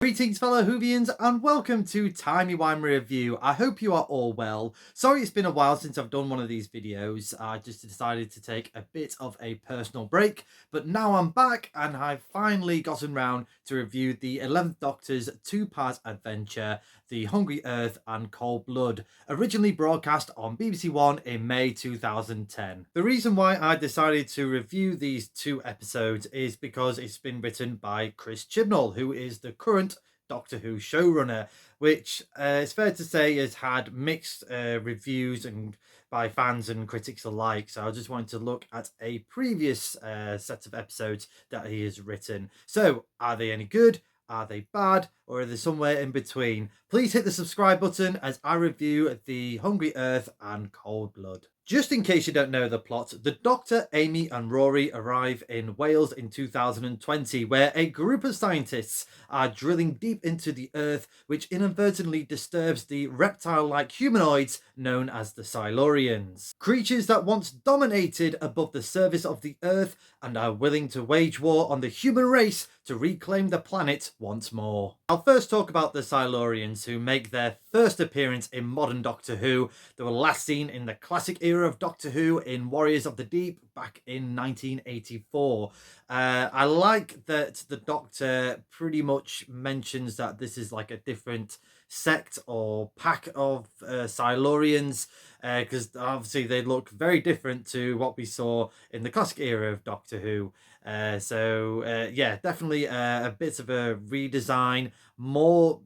Greetings fellow Whovians and welcome to Timey Wimey Review. I hope you are all well. Sorry it's been a while since I've done one of these videos. I just decided to take a bit of a personal break, but now I'm back and I've finally gotten round to review the 11th Doctor's two-part adventure, The Hungry Earth and Cold Blood, originally broadcast on BBC One in May 2010. The reason why I decided to review these two episodes is because it's been written by Chris Chibnall, who is the current Doctor Who showrunner, which it's fair to say has had mixed reviews and by fans and critics alike. So I just wanted to look at a previous set of episodes that he has written. So are they any good? Are they bad? Or are they somewhere in between? Please hit the subscribe button as I review The Hungry Earth and Cold Blood. Just in case you don't know the plot, the Doctor, Amy and Rory arrive in Wales in 2020, where a group of scientists are drilling deep into the Earth, which inadvertently disturbs the reptile-like humanoids known as the cylorians. Creatures that once dominated above the surface of the Earth and are willing to wage war on the human race to reclaim the planet once more. I'll first talk about the Cylorians, who make their first appearance in modern Doctor Who. They were last seen in the classic era of Doctor Who in Warriors of the Deep back in 1984. I like that the Doctor pretty much mentions that this is like a different sect or pack of Cylorians, because obviously they look very different to what we saw in the classic era of Doctor Who. Yeah, definitely a bit of a redesign, more,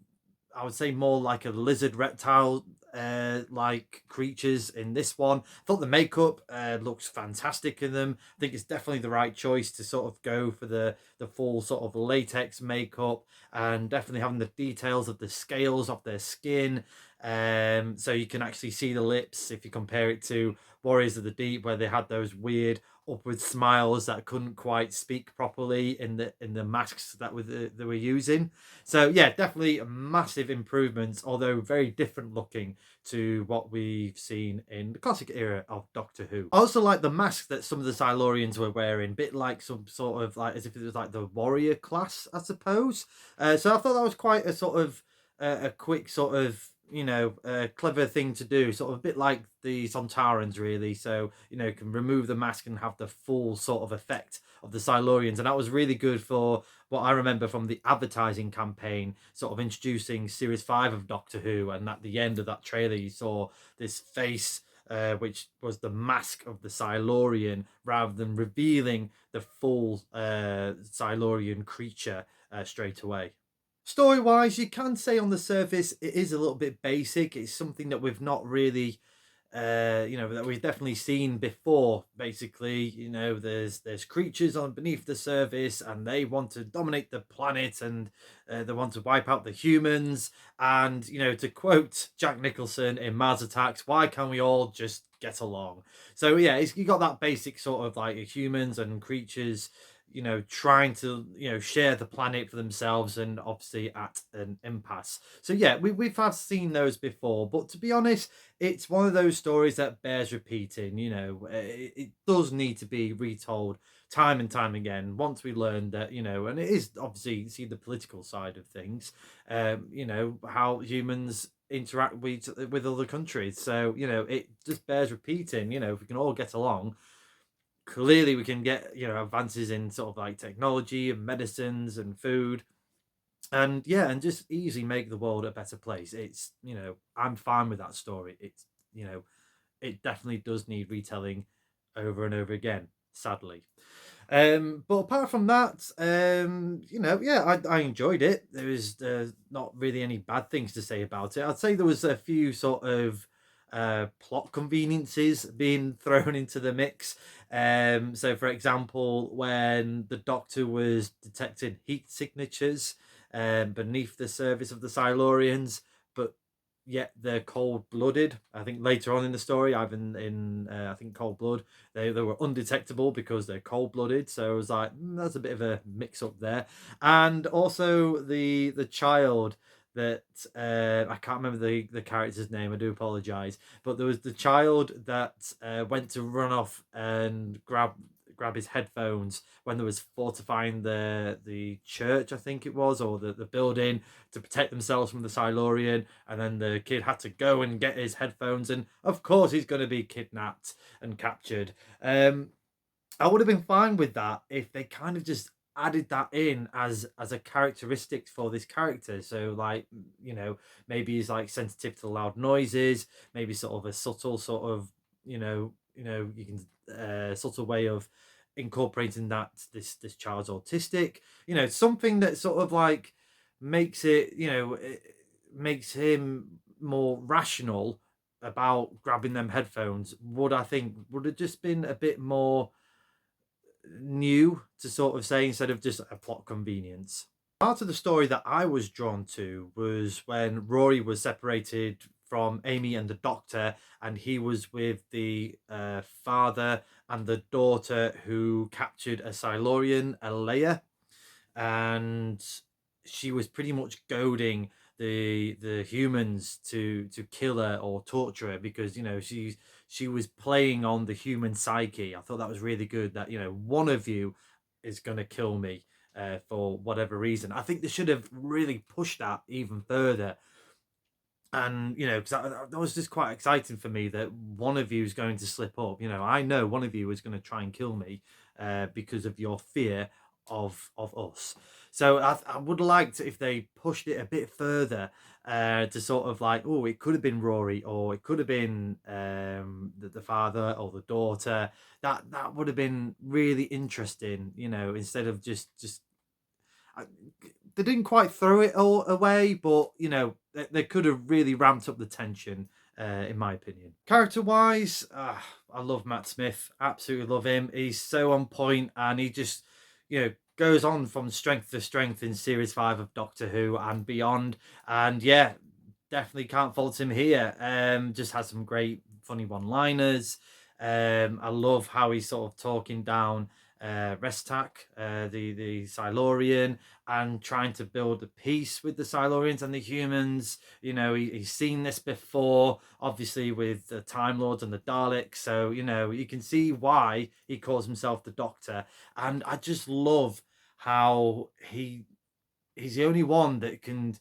I would say more like a lizard reptile like creatures in this one. I thought the makeup looks fantastic in them. I think it's definitely the right choice to sort of go for the full sort of latex makeup, and definitely having the details of the scales of their skin, so you can actually see the lips if you compare it to Warriors of the Deep, where they had those weird upward smiles that couldn't quite speak properly in the masks that they were using. So yeah, definitely massive improvements, although very different looking to what we've seen in the classic era of Doctor Who. I also like the mask that some of the Cylorians were wearing, a bit like some sort of like as if it was like the warrior class, I suppose. So I thought that was quite a sort of a quick sort of, clever thing to do, sort of a bit like the Sontarans really. So, can remove the mask and have the full sort of effect of the Cylorians. And that was really good for what I remember from the advertising campaign, sort of introducing series 5 of Doctor Who. And at the end of that trailer, you saw this face, which was the mask of the Cylorian, rather than revealing the full Cylorian creature straight away. Story-wise, you can say on the surface it is a little bit basic. It's something that we've not really, that we've definitely seen before. Basically, there's creatures on beneath the surface, and they want to dominate the planet, and they want to wipe out the humans. And to quote Jack Nicholson in Mars Attacks, "Why can't we all just get along?" So yeah, you got that basic sort of like humans and creatures, trying to, share the planet for themselves, and obviously at an impasse. So yeah, we've have seen those before, but to be honest, it's one of those stories that bears repeating. It does need to be retold time and time again once we learn that, and it is obviously see the political side of things, how humans interact with other countries. So it just bears repeating. If we can all get along, clearly we can get advances in sort of like technology and medicines and food, and yeah, and just easily make the world a better place. It's I'm fine with that story. It's it definitely does need retelling over and over again, sadly. But apart from that, yeah, I enjoyed it. There was not really any bad things to say about it. I'd say there was a few sort of plot conveniences being thrown into the mix. So for example, when the Doctor was detecting heat signatures beneath the surface of the Silurians, but yet they're cold-blooded. I think later on in the story, I've in I think Cold Blood, they were undetectable because they're cold-blooded. So I was like, that's a bit of a mix-up there. And also the child that I can't remember the character's name. I do apologize, but there was the child that went to run off and grab his headphones when there was fortifying the church, I think it was, or the building to protect themselves from the Cylorian, and then the kid had to go and get his headphones, and of course he's going to be kidnapped and captured. I would have been fine with that if they kind of just added that in as a characteristic for this character. So like, maybe he's like sensitive to loud noises, maybe sort of a subtle sort of, you can subtle way of incorporating that this child's autistic, something that sort of like makes it makes him more rational about grabbing them headphones. I think would have just been a bit more new to sort of say, instead of just a plot convenience. Part of the story that I was drawn to was when Rory was separated from Amy and the doctor, and he was with the father and the daughter who captured a Cylorian, a Leia, and she was pretty much goading the humans to kill her or torture her, because she was playing on the human psyche. I thought that was really good, that one of you is going to kill me for whatever reason. I think they should have really pushed that even further. And because that was just quite exciting for me, that one of you is going to slip up. I know one of you is going to try and kill me because of your fear of us. So I would have liked if they pushed it a bit further to sort of like, oh, it could have been Rory, or it could have been the father or the daughter. That would have been really interesting, instead of just they didn't quite throw it all away, but they could have really ramped up the tension, in my opinion. Character wise, I love Matt Smith, absolutely love him. He's so on point, and he just goes on from strength to strength in series 5 of Doctor Who and beyond. And yeah, definitely can't fault him here. Just has some great funny one-liners. I love how he's sort of talking down Restak, the Cylorian, and trying to build a peace with the Cylorians and the humans. He's seen this before, obviously with the Time Lords and the Daleks, so you can see why he calls himself the Doctor. And I just love how he's the only one that can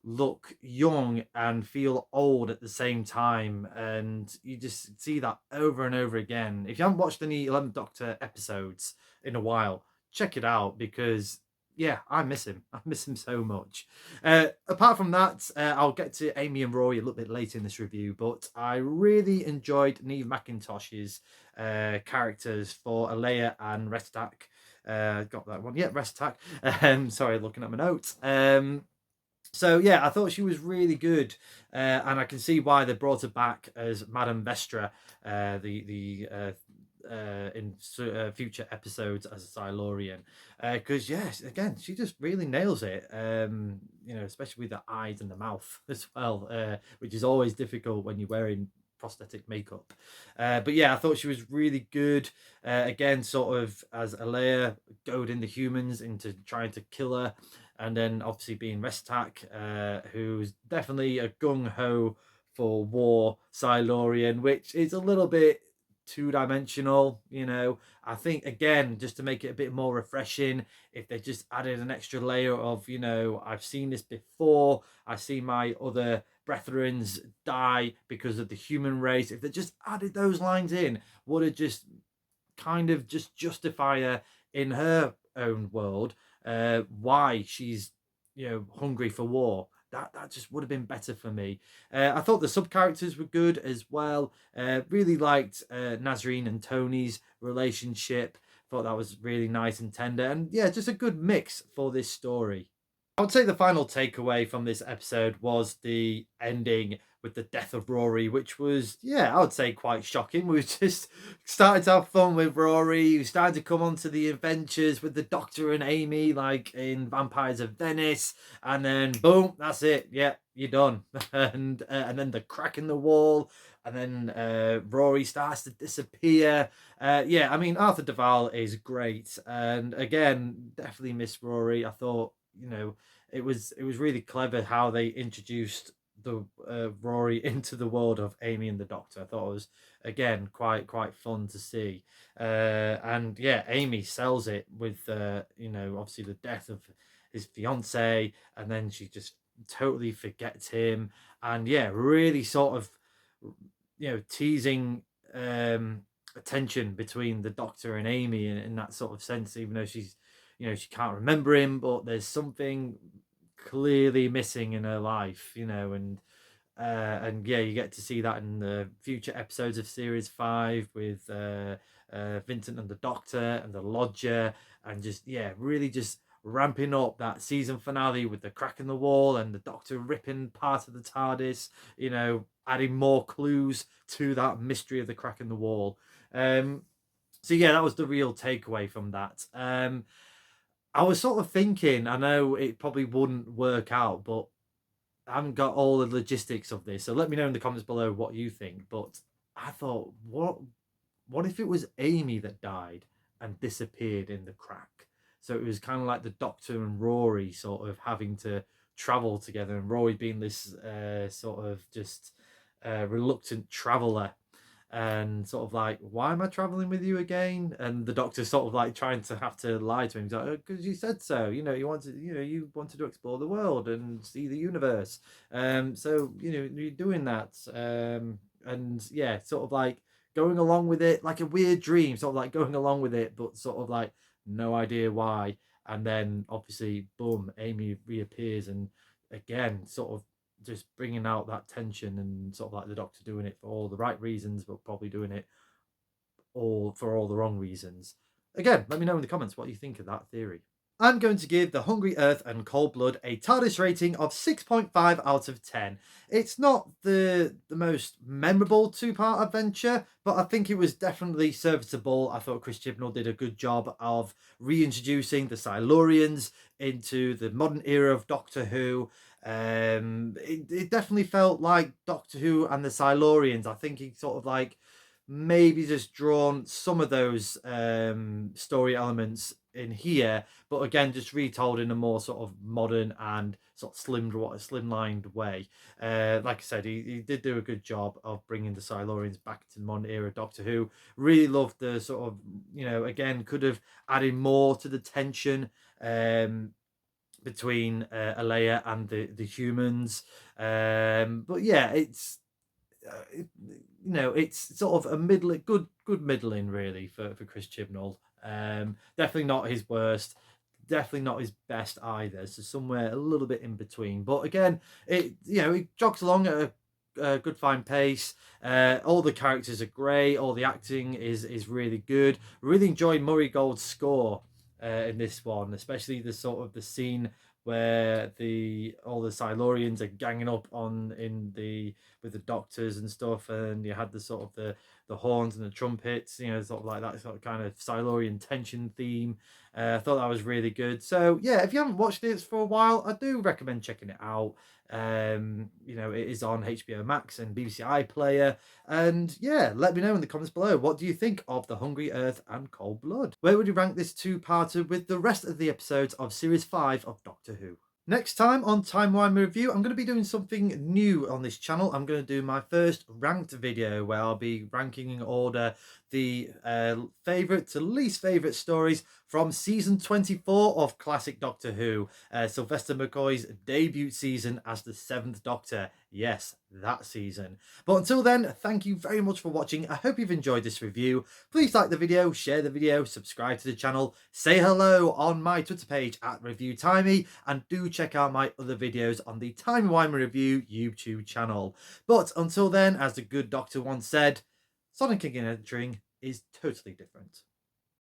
look young and feel old at the same time, and you just see that over and over again. If you haven't watched any 11th Doctor episodes in a while, check it out, because yeah, I miss him so much. Apart from that, I'll get to Amy and Rory a little bit later in this review, but I really enjoyed Neve McIntosh's characters for Alea and Restak. Got that one, yeah, Restak. Sorry, looking at my notes. So yeah, I thought she was really good, and I can see why they brought her back as Madame Vestra, in future episodes as a Cylorian, because yes, again, she just really nails it. Especially with the eyes and the mouth as well, which is always difficult when you're wearing prosthetic makeup. But yeah, I thought she was really good. Again, sort of as Alea goading the humans into trying to kill her. And then obviously being Restak, who's definitely a gung-ho for war Cylorian, which is a little bit two-dimensional. I think, again, just to make it a bit more refreshing, if they just added an extra layer of, I've seen this before, I've seen my other brethrens die because of the human race. If they just added those lines in, would it just kind of just justify her in her own world, why she's hungry for war. That just would have been better for me. I thought the sub characters were good as well. Really liked Nazreen and Tony's relationship. Thought that was really nice and tender, and yeah, just a good mix for this story. I would say the final takeaway from this episode was the ending with the death of Rory, which was, yeah, I would say quite shocking. We just started to have fun with Rory. We started to come on to the adventures with the Doctor and Amy, like in Vampires of Venice. And then, boom, that's it. Yeah, you're done. And then the crack in the wall. And then Rory starts to disappear. Yeah, I mean, Arthur Duval is great. And again, definitely miss Rory. I thought, it was really clever how they introduced the Rory into the world of Amy and the Doctor. I thought it was, again, quite fun to see. And yeah, Amy sells it with obviously the death of his fiance, and then she just totally forgets him, and yeah, really sort of teasing attention between the Doctor and Amy in that sort of sense, even though she's she can't remember him, but there's something clearly missing in her life, and yeah, you get to see that in the future episodes of series 5 with Vincent and the Doctor and the Lodger, and just really just ramping up that season finale with the crack in the wall and the Doctor ripping part of the TARDIS, adding more clues to that mystery of the crack in the wall. So yeah, that was the real takeaway from that. I was sort of thinking, I know it probably wouldn't work out, but I haven't got all the logistics of this, so let me know in the comments below what you think. But I thought, what if it was Amy that died and disappeared in the crack? So it was kind of like the Doctor and Rory sort of having to travel together, and Rory being this sort of just reluctant traveler, and sort of like, why am I traveling with you again? And the Doctor sort of like trying to have to lie to him. He's like, because you said so. You wanted to explore the world and see the universe. So you're doing that. And yeah, sort of like going along with it, like a weird dream, sort of like going along with it, but sort of like no idea why. And then obviously, boom, Amy reappears, and again, sort of just bringing out that tension, and sort of like the Doctor doing it for all the right reasons, but probably doing it all for all the wrong reasons. Again, let me know in the comments what you think of that theory. I'm going to give The Hungry Earth and Cold Blood a Tardis rating of 6.5 out of 10. It's not the most memorable two-part adventure, but I think it was definitely serviceable. I thought Chris Chibnall did a good job of reintroducing the Cylorians into the modern era of Doctor Who. It definitely felt like Doctor Who and the Cylorians. I think he sort of like maybe just drawn some of those story elements in here, but again just retold in a more sort of modern and sort of slimlined way. Like I said, he did do a good job of bringing the Cylorians back to the modern era Doctor Who. Really loved the sort of, again, could have added more to the tension between Alea and the humans. But yeah, it's sort of a good middling really for Chris Chibnall. Definitely not his worst, definitely not his best either. So somewhere a little bit in between. But again, it jogs along at a good fine pace. All the characters are great. All the acting is really good. Really enjoyed Murray Gold's score in this one, especially the sort of the scene where all the Cylorians are ganging up with the doctors and stuff, and you had the sort of the horns and the trumpets, sort of like that sort of kind of Cylorian tension theme. I thought that was really good. So yeah, if you haven't watched it for a while, I do recommend checking it out. It is on HBO Max and BBC iPlayer. And yeah, let me know in the comments below, what do you think of The Hungry Earth and Cold Blood? Where would you rank this two-parter with the rest of the episodes of Series 5 of Doctor Who? Next time on Timey Wimey Review, I'm going to be doing something new on this channel. I'm going to do my first ranked video where I'll be ranking in order the favourite to least favourite stories from season 24 of classic Doctor Who, Sylvester McCoy's debut season as the 7th Doctor. Yes, that season. But until then, thank you very much for watching. I hope you've enjoyed this review. Please like the video, share the video, subscribe to the channel, say hello on my Twitter page at ReviewTimey, and do check out my other videos on the Timey Wimey Review YouTube channel. But until then, as the good doctor once said, Sonic King entering is totally different.